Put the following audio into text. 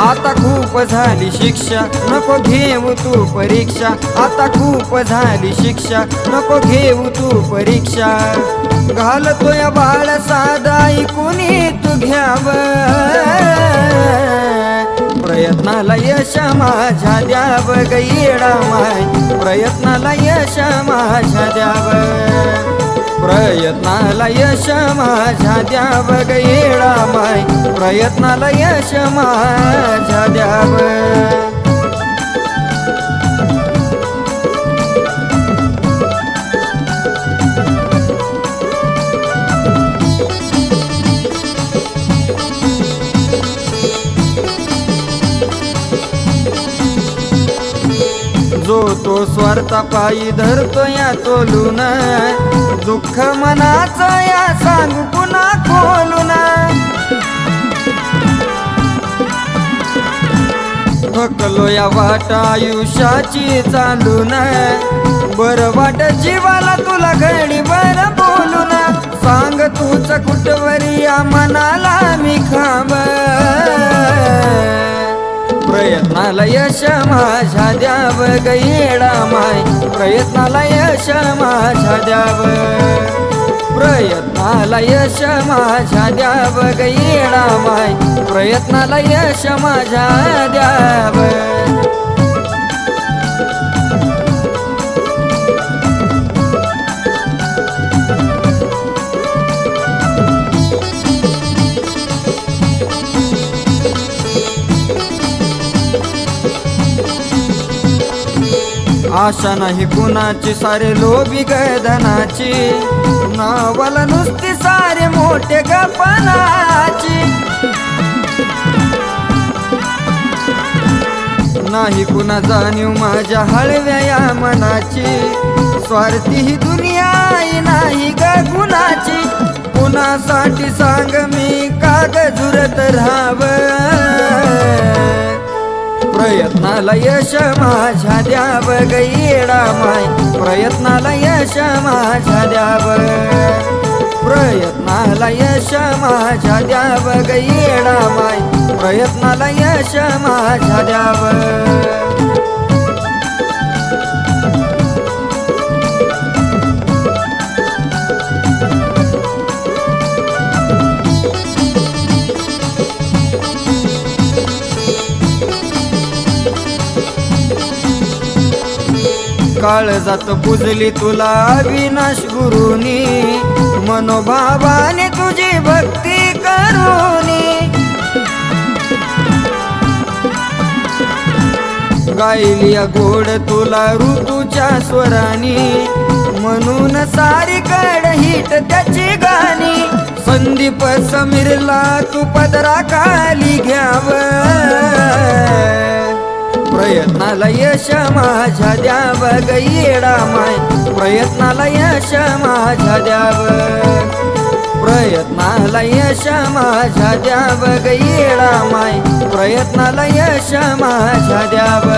आता खूप झाली शिक्षा नको घेऊ तू परीक्षा आता खूप झाली शिक्षा नको घेऊ तू परीक्षा घालतोय बाळ साधा ऐकूनी तू घ्याव प्रयत्नाला यश माझ्या द्याव ग येडा माय प्रयत्नाला यश माझ्या द्याव प्रयत्नाला यश माझ्या द्याव ग येडा माय प्रयत्नाला यश माझ्या द्याव जो तो स्वार्था पायी धरतो या तोलून दुःख मनाचं या सांगू पुन्हा खोलून थकलो या वाट आयुष्याची चालून बरं वाट जीवाला तुला घडी बरं बोलून सांग तूच कुठवरी या मनाला मी खांब प्रयत्नाला यश माझ्या द्याव ग येडा माय प्रयत्नाला यश माझ्या द्याव प्रयत्नाला यश माझ्या द्याव ग येडा माय प्रयत्नाला यश माझ्या द्याव आशा नाही कुणाची सारे लोभी गधनाची नावाला नुसती सारे मोठे गपनाची नाही कुणा जाणीव माझ्या हळव्या या मनाची स्वार्थी ही दुनिया नाही ग गुणाची कुणासाठी सांग मी काग झुरत राहाव प्रयत्नाला यश माझ्या द्याव ग येडा माय प्रयत्नाला यश माझ्या द्याव प्रयत्नाला यश माझ्या द्याव ग येडा माय प्रयत्नाला यश माझ्या द्याव काळजात पुजली तुला अविनाश गुरुनी मनोभावाने तुझी भक्ती करूनी गायली गोड तुला ऋतूच्या स्वरानी म्हणून सारी कड हिट त्याची गाणी संदीप समीरला तू पदरा खाली घ्याव प्रयत्नाला यश माझ्या द्याव ग येडा माय प्रयत्नाला यश माझ्या द्याव प्रयत्नाला यश माझ्या द्याव ग येडा माय प्रयत्नाला यश माझ्या द्याव